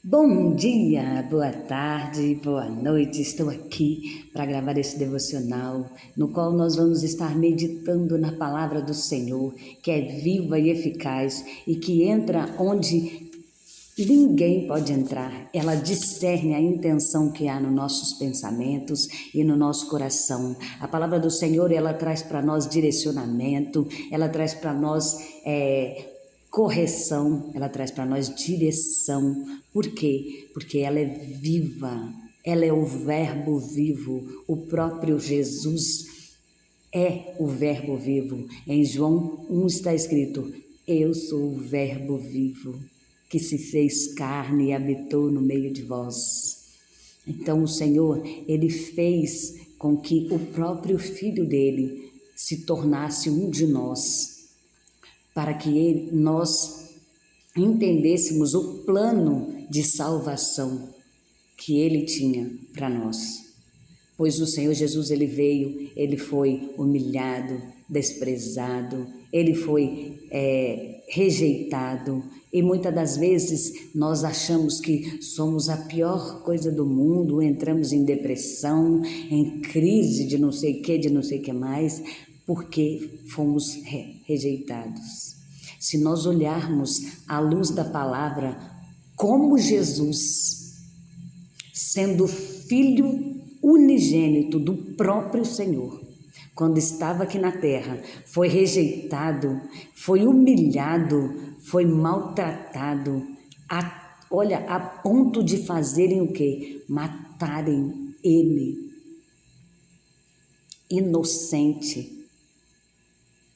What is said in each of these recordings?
Bom dia, boa tarde, boa noite. Estou aqui para gravar esse devocional, no qual nós vamos estar meditando na palavra do Senhor, que é viva e eficaz e que entra onde ninguém pode entrar. Ela discerne a intenção que há nos nossos pensamentos e no nosso coração. A palavra do Senhor, ela traz para nós direcionamento, ela traz para nós correção, ela traz para nós direção. Por quê? Porque ela é viva, ela é o verbo vivo, o próprio Jesus é o verbo vivo. Em João 1 está escrito: eu sou o verbo vivo, que se fez carne e habitou no meio de vós. Então o Senhor, Ele fez com que o próprio Filho dele se tornasse um de nós, para que nós entendêssemos o plano de salvação que Ele tinha para nós. Pois o Senhor Jesus, Ele veio, Ele foi humilhado, desprezado, Ele foi rejeitado, e muitas das vezes nós achamos que somos a pior coisa do mundo, entramos em depressão, em crise de não sei o que, de não sei o que mais, porque fomos rejeitados. Se nós olharmos à luz da palavra, como Jesus, sendo filho unigênito do próprio Senhor, quando estava aqui na terra, foi rejeitado, foi humilhado, foi maltratado, a ponto de fazerem o quê? Matarem ele, inocente.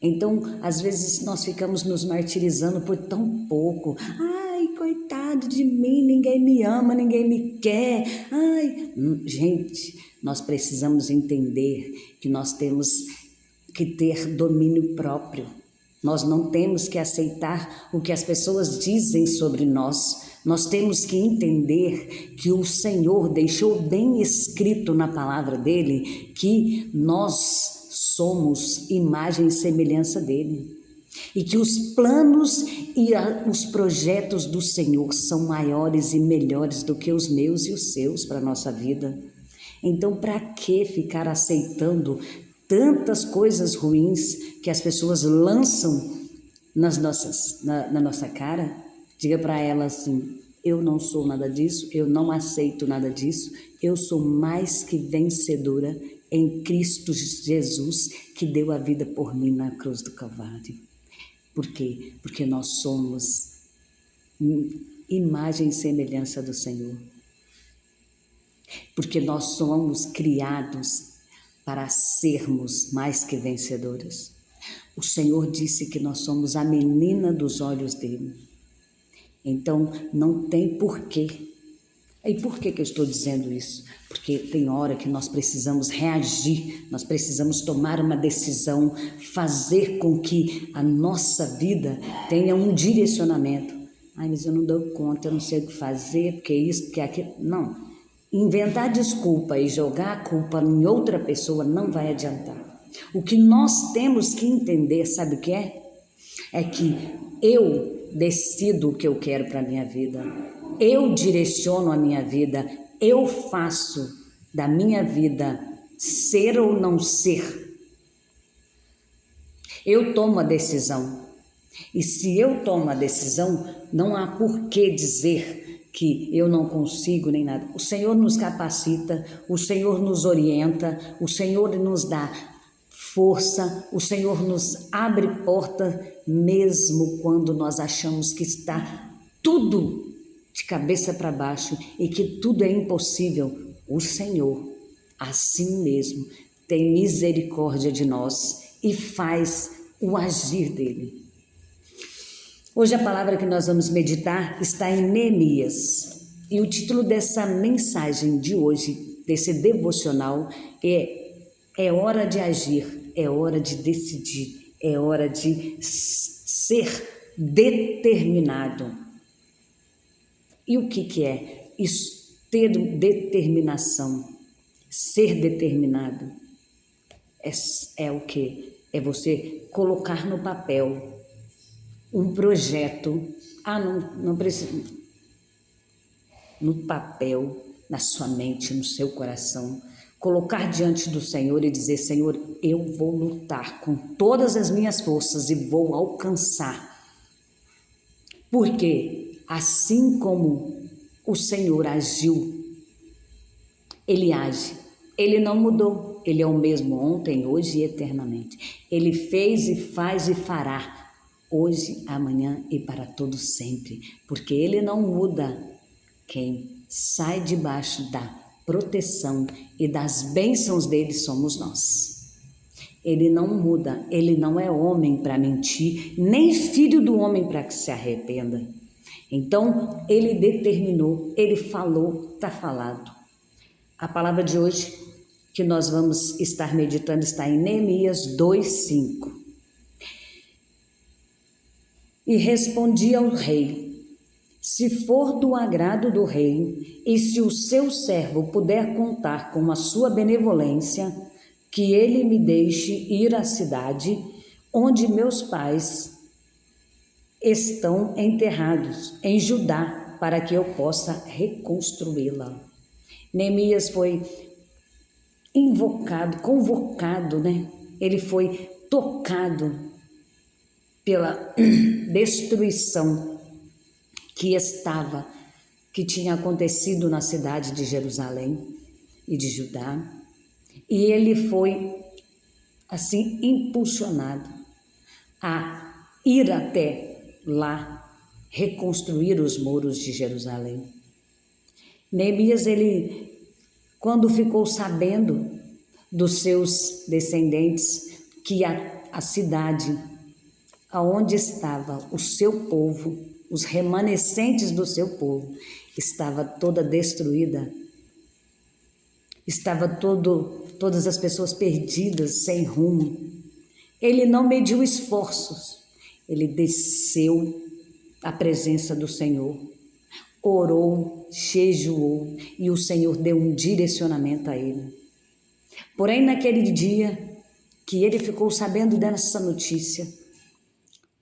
Então, às vezes nós ficamos nos martirizando por tão pouco. Ai, coitado de mim, ninguém me ama, ninguém me quer. Ai, gente, nós precisamos entender que nós temos que ter domínio próprio. Nós não temos que aceitar o que as pessoas dizem sobre nós. Nós temos que entender que o Senhor deixou bem escrito na palavra dele que nós somos imagem e semelhança dele, e que os planos e os projetos do Senhor são maiores e melhores do que os meus e os seus para a nossa vida. Então, para que ficar aceitando tantas coisas ruins que as pessoas lançam na nossa cara? Diga para ela assim: eu não sou nada disso, eu não aceito nada disso, eu sou mais que vencedora em Cristo Jesus, que deu a vida por mim na cruz do Calvário. Por quê? Porque nós somos imagem e semelhança do Senhor. Porque nós somos criados para sermos mais que vencedoras. O Senhor disse que nós somos a menina dos olhos dele. Então, não tem porquê. E por que eu estou dizendo isso? Porque tem hora que nós precisamos reagir, nós precisamos tomar uma decisão, fazer com que a nossa vida tenha um direcionamento. Ai, mas eu não dou conta, eu não sei o que fazer, porque isso, porque aquilo. Não. Inventar desculpa e jogar a culpa em outra pessoa não vai adiantar. O que nós temos que entender, sabe o que é? É que eu decido o que eu quero para a minha vida. Eu direciono a minha vida, eu faço da minha vida ser ou não ser. Eu tomo a decisão. E se eu tomo a decisão, não há por que dizer que eu não consigo nem nada. O Senhor nos capacita, o Senhor nos orienta, o Senhor nos dá força, o Senhor nos abre porta, mesmo quando nós achamos que está tudo de cabeça para baixo e que tudo é impossível. O Senhor, assim mesmo, tem misericórdia de nós e faz o agir dele. Hoje a palavra que nós vamos meditar está em Neemias, e o título dessa mensagem de hoje, desse devocional, é hora de agir, é hora de decidir, é hora de ser determinado. E o que é isso? Ter determinação, ser determinado. É o que? É você colocar no papel um projeto. Não precisa. no papel, na sua mente, no seu coração, colocar diante do Senhor e dizer: Senhor, eu vou lutar com todas as minhas forças e vou alcançar. Porque assim como o Senhor agiu, Ele age. Ele não mudou. Ele é o mesmo ontem, hoje e eternamente. Ele fez e faz e fará hoje, amanhã e para todo sempre. Porque Ele não muda. Quem sai debaixo da proteção e das bênçãos dele somos nós. Ele não muda. Ele não é homem para mentir, nem filho do homem para que se arrependa. Então, Ele determinou, Ele falou, está falado. A palavra de hoje que nós vamos estar meditando está em Neemias 2:5. E respondi ao rei: se for do agrado do rei, e se o seu servo puder contar com a sua benevolência, que ele me deixe ir à cidade onde meus pais estão enterrados, em Judá, para que eu possa reconstruí-la. Neemias foi convocado, né? Ele foi tocado pela destruição que tinha acontecido na cidade de Jerusalém e de Judá. E ele foi, assim, impulsionado a ir até lá, reconstruir os muros de Jerusalém. Neemias, quando ficou sabendo dos seus descendentes que a cidade aonde estava o seu povo, os remanescentes do seu povo, estava toda destruída, estava todas as pessoas perdidas, sem rumo. Ele não mediu esforços, ele desceu à presença do Senhor, orou, jejuou e o Senhor deu um direcionamento a ele. Porém, naquele dia que ele ficou sabendo dessa notícia,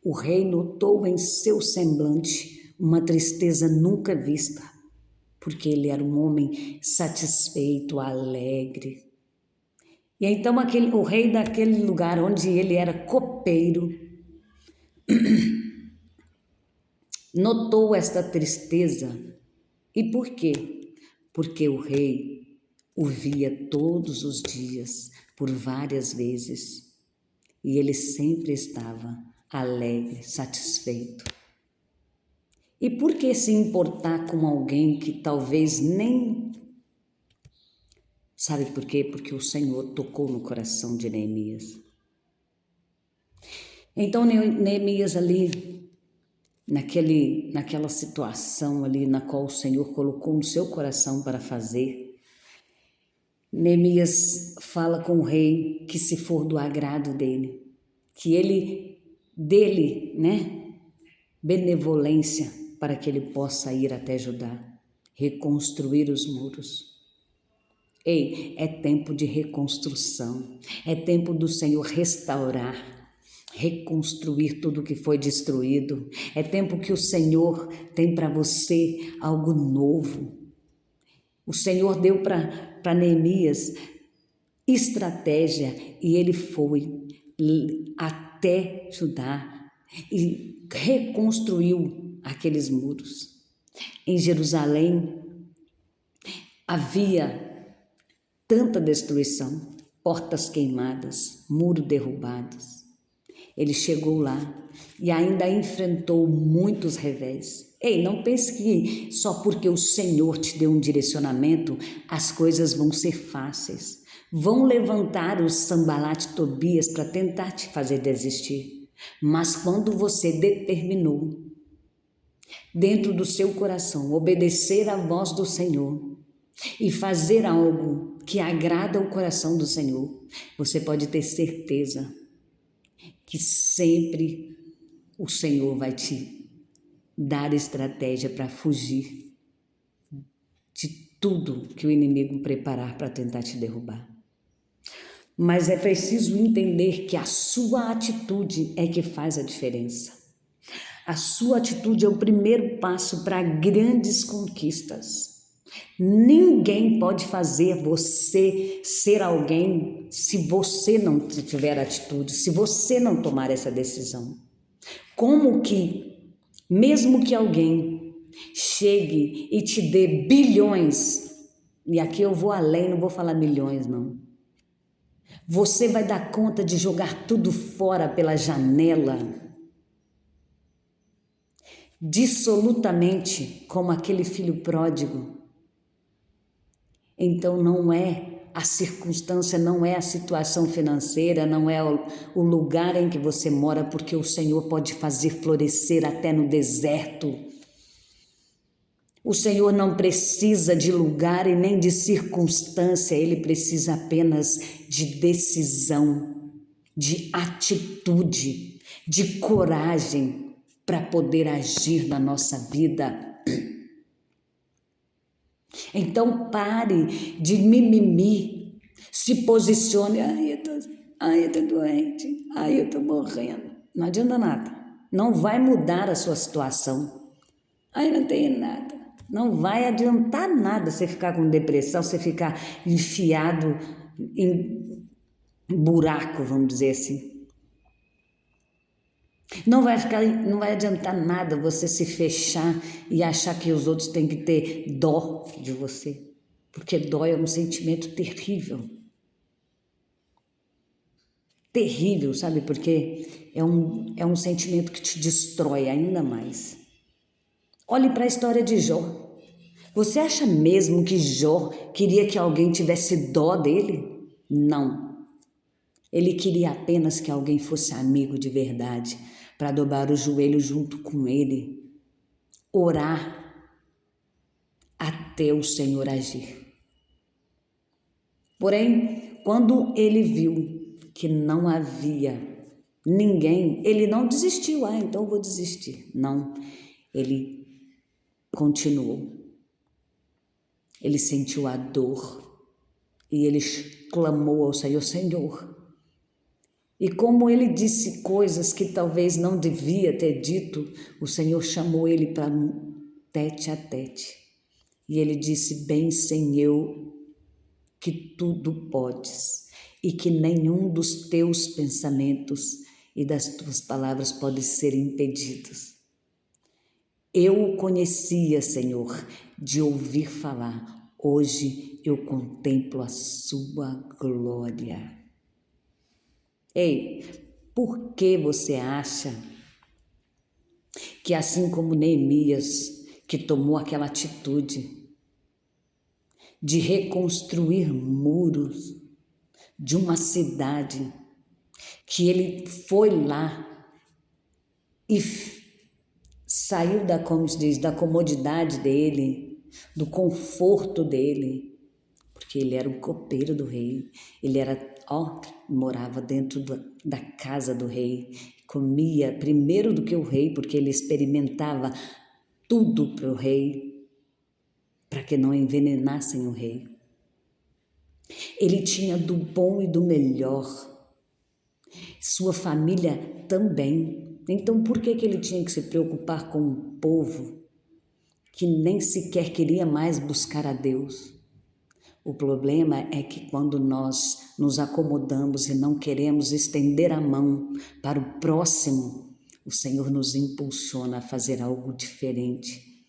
o rei notou em seu semblante uma tristeza nunca vista, porque ele era um homem satisfeito, alegre. E então o rei daquele lugar onde ele era copeiro notou esta tristeza. E por quê? Porque o rei o via todos os dias, por várias vezes, e ele sempre estava alegre, satisfeito. E por que se importar com alguém que talvez nem... Sabe por quê? Porque o Senhor tocou no coração de Neemias. Então Neemias ali, naquela situação ali na qual o Senhor colocou no seu coração para fazer, Neemias fala com o rei que se for do agrado dele, que ele dele, né, benevolência para que ele possa ir até Judá, reconstruir os muros. Ei, é tempo de reconstrução, é tempo do Senhor restaurar, reconstruir tudo que foi destruído. É tempo que o Senhor tem para você algo novo. O Senhor deu para Neemias estratégia e ele foi até Judá e reconstruiu aqueles muros. Em Jerusalém havia tanta destruição, portas queimadas, muros derrubados. Ele chegou lá e ainda enfrentou muitos revés. Ei, não pense que só porque o Senhor te deu um direcionamento, as coisas vão ser fáceis. Vão levantar os Sambalat e Tobias para tentar te fazer desistir. Mas quando você determinou, dentro do seu coração, obedecer à voz do Senhor e fazer algo que agrada o coração do Senhor, você pode ter certeza que sempre o Senhor vai te dar estratégia para fugir de tudo que o inimigo preparar para tentar te derrubar. Mas é preciso entender que a sua atitude é que faz a diferença. A sua atitude é o primeiro passo para grandes conquistas. Ninguém pode fazer você ser alguém se você não tiver atitude, se você não tomar essa decisão. Como que, mesmo que alguém chegue e te dê bilhões, e aqui eu vou além, não vou falar milhões não, você vai dar conta de jogar tudo fora pela janela, dissolutamente, como aquele filho pródigo? Então não é a circunstância, não é a situação financeira, não é o lugar em que você mora, porque o Senhor pode fazer florescer até no deserto. O Senhor não precisa de lugar e nem de circunstância, Ele precisa apenas de decisão, de atitude, de coragem para poder agir na nossa vida. Então pare de mimimi, se posicione, eu tô doente, eu tô morrendo. Não adianta nada, não vai mudar a sua situação. Não tenho nada. Não vai adiantar nada você ficar com depressão, você ficar enfiado em buraco, vamos dizer assim. Não vai adiantar nada você se fechar e achar que os outros têm que ter dó de você, porque dó é um sentimento terrível. Terrível, sabe por quê? É um sentimento que te destrói ainda mais. Olhe para a história de Jó. Você acha mesmo que Jó queria que alguém tivesse dó dele? Não. Ele queria apenas que alguém fosse amigo de verdade, para dobrar o joelho junto com ele, orar até o Senhor agir. Porém, quando ele viu que não havia ninguém, ele não desistiu. Então eu vou desistir. Não, ele continuou. Ele sentiu a dor e ele clamou ao Senhor, Senhor. E como ele disse coisas que talvez não devia ter dito, o Senhor chamou ele para tete a tete. E ele disse, bem sei eu que tudo podes e que nenhum dos teus pensamentos e das tuas palavras pode ser impedidos. Eu o conhecia, Senhor, de ouvir falar. Hoje eu contemplo a sua glória. Ei, por que você acha que assim como Neemias, que tomou aquela atitude de reconstruir muros de uma cidade, que ele foi lá e saiu como se diz, da comodidade dele, do conforto dele, porque ele era um copeiro do rei, ele era, morava dentro da casa do rei, comia primeiro do que o rei, porque ele experimentava tudo para o rei, para que não envenenassem o rei. Ele tinha do bom e do melhor, sua família também. Então por que ele tinha que se preocupar com um povo que nem sequer queria mais buscar a Deus? O problema é que quando nós nos acomodamos e não queremos estender a mão para o próximo, o Senhor nos impulsiona a fazer algo diferente.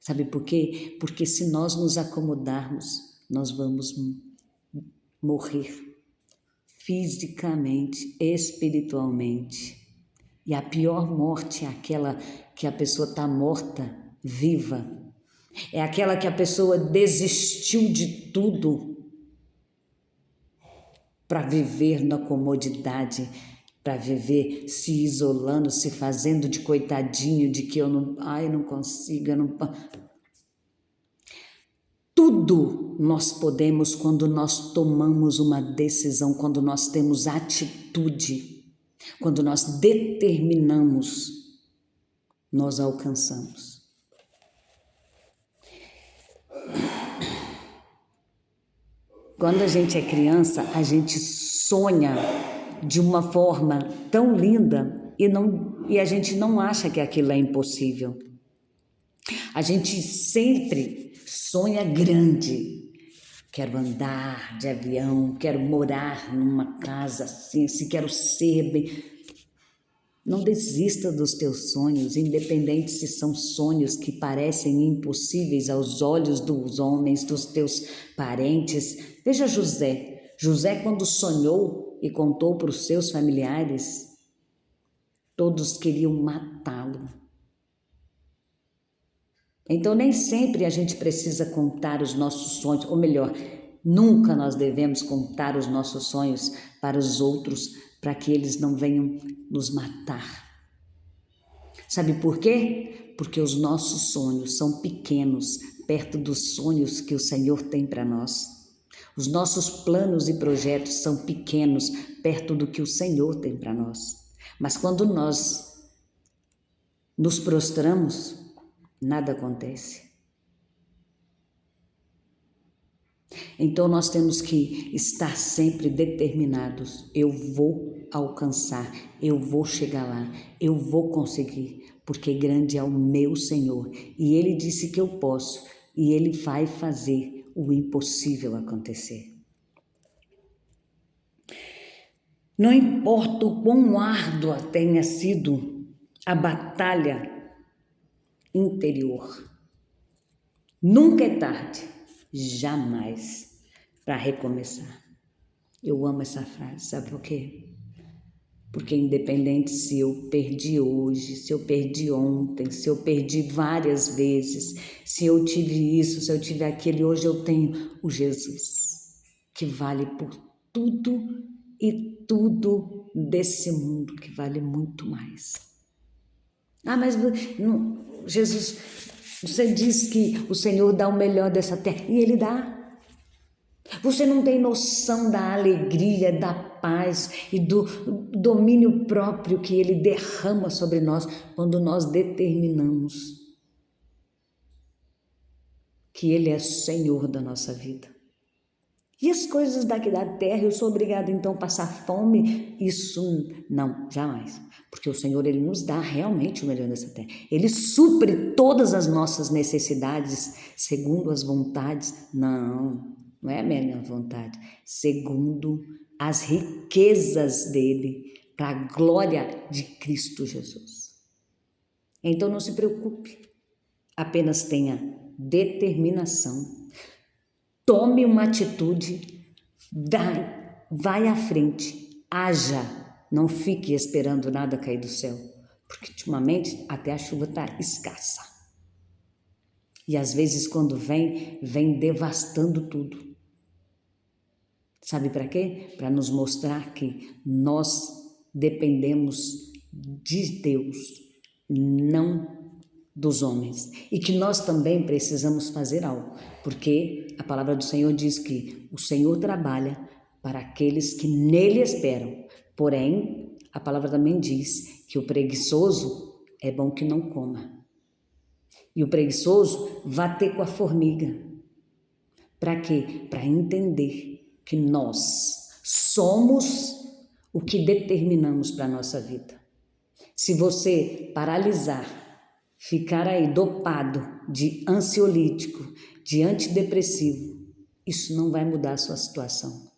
Sabe por quê? Porque se nós nos acomodarmos, nós vamos morrer fisicamente, espiritualmente. E a pior morte é aquela que a pessoa está morta, viva. É aquela que a pessoa desistiu de tudo para viver na comodidade, para viver se isolando, se fazendo de coitadinho, de que eu não consigo, eu não... Tudo nós podemos quando nós tomamos uma decisão, quando nós temos atitude, quando nós determinamos, nós alcançamos. Quando a gente é criança, a gente sonha de uma forma tão linda e a gente não acha que aquilo é impossível. A gente sempre sonha grande. Quero andar de avião, quero morar numa casa assim, quero ser bem. Não desista dos teus sonhos, independente se são sonhos que parecem impossíveis aos olhos dos homens, dos teus parentes. Veja José. José, quando sonhou e contou para os seus familiares, todos queriam matá-lo. Então, nem sempre a gente precisa contar os nossos sonhos, ou melhor, nunca nós devemos contar os nossos sonhos para os outros, para que eles não venham nos matar. Sabe por quê? Porque os nossos sonhos são pequenos perto dos sonhos que o Senhor tem para nós. Os nossos planos e projetos são pequenos perto do que o Senhor tem para nós. Mas quando nós nos prostramos, nada acontece. Então nós temos que estar sempre determinados. Eu vou alcançar, eu vou chegar lá, eu vou conseguir, porque grande é o meu Senhor. E Ele disse que eu posso, e Ele vai fazer o impossível acontecer. Não importa o quão árdua tenha sido a batalha interior, nunca é tarde, jamais, para recomeçar. Eu amo essa frase, sabe por quê? Porque independente se eu perdi hoje, se eu perdi ontem, se eu perdi várias vezes, se eu tive isso, se eu tive aquilo, hoje eu tenho o Jesus, que vale por tudo e tudo desse mundo, que vale muito mais. Ah, mas não, Jesus, você diz que o Senhor dá o melhor dessa terra, e Ele dá. Você não tem noção da alegria, da paz e do domínio próprio que Ele derrama sobre nós quando nós determinamos que Ele é Senhor da nossa vida. E as coisas daqui da terra, eu sou obrigada então a passar fome? Isso não, jamais. Porque o Senhor, Ele nos dá realmente o melhor dessa terra. Ele supre todas as nossas necessidades segundo as vontades. Não é a minha vontade. Segundo as riquezas dEle, para a glória de Cristo Jesus. Então não se preocupe. Apenas tenha determinação. Tome uma atitude, vai à frente, haja, não fique esperando nada cair do céu, porque ultimamente até a chuva está escassa. E às vezes quando vem devastando tudo. Sabe para quê? Para nos mostrar que nós dependemos de Deus, não dos homens, e que nós também precisamos fazer algo, porque a palavra do Senhor diz que o Senhor trabalha para aqueles que nele esperam, porém a palavra também diz que o preguiçoso é bom que não coma, e o preguiçoso vai ter com a formiga. Para quê? Para entender que nós somos o que determinamos para a nossa vida. Se você paralisar, ficar aí dopado de ansiolítico, de antidepressivo, isso não vai mudar a sua situação.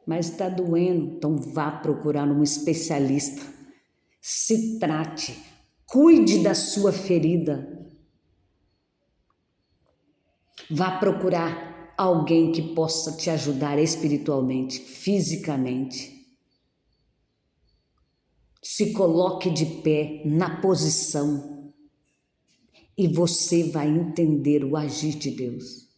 Mas está doendo, então vá procurar um especialista. Se trate, cuide da sua ferida. Vá procurar alguém que possa te ajudar espiritualmente, fisicamente. Se coloque de pé na posição e você vai entender o agir de Deus.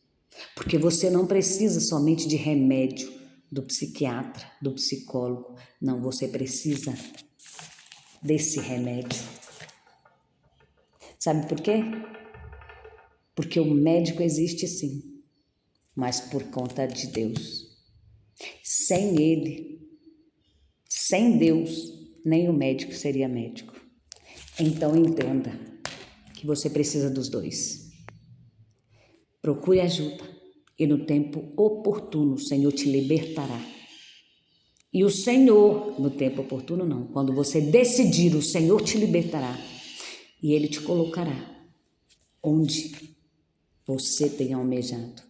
Porque você não precisa somente de remédio do psiquiatra, do psicólogo. Não, você precisa desse remédio. Sabe por quê? Porque o médico existe sim, mas por conta de Deus. Sem ele, sem Deus, nem o médico seria médico. Então entenda que você precisa dos dois. Procure ajuda e no tempo oportuno o Senhor te libertará. E o Senhor, no tempo oportuno não, quando você decidir, o Senhor te libertará e Ele te colocará onde você tem almejado.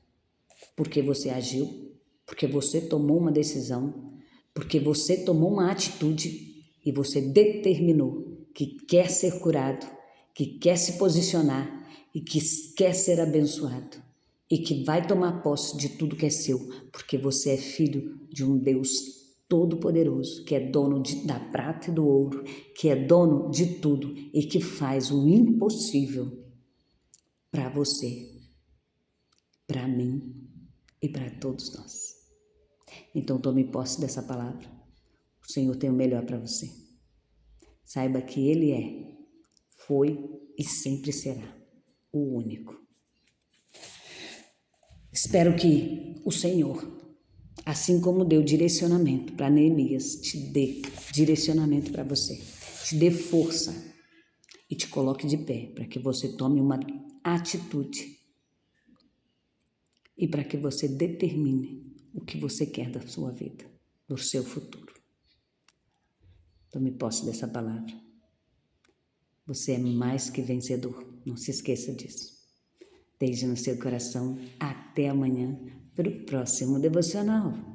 Porque você agiu, porque você tomou uma decisão, porque você tomou uma atitude e você determinou que quer ser curado, que quer se posicionar e que quer ser abençoado e que vai tomar posse de tudo que é seu, porque você é filho de um Deus Todo-Poderoso, que é dono da prata e do ouro, que é dono de tudo e que faz o impossível para você, para mim e para todos nós. Então tome posse dessa palavra. O Senhor tem o melhor para você. Saiba que Ele é, foi e sempre será o único. Espero que o Senhor, assim como deu direcionamento para Neemias, te dê direcionamento para você, te dê força e te coloque de pé para que você tome uma atitude e para que você determine o que você quer da sua vida, do seu futuro. Tome posse dessa palavra. Você é mais que vencedor, não se esqueça disso. Desde no seu coração, até amanhã, para o próximo devocional.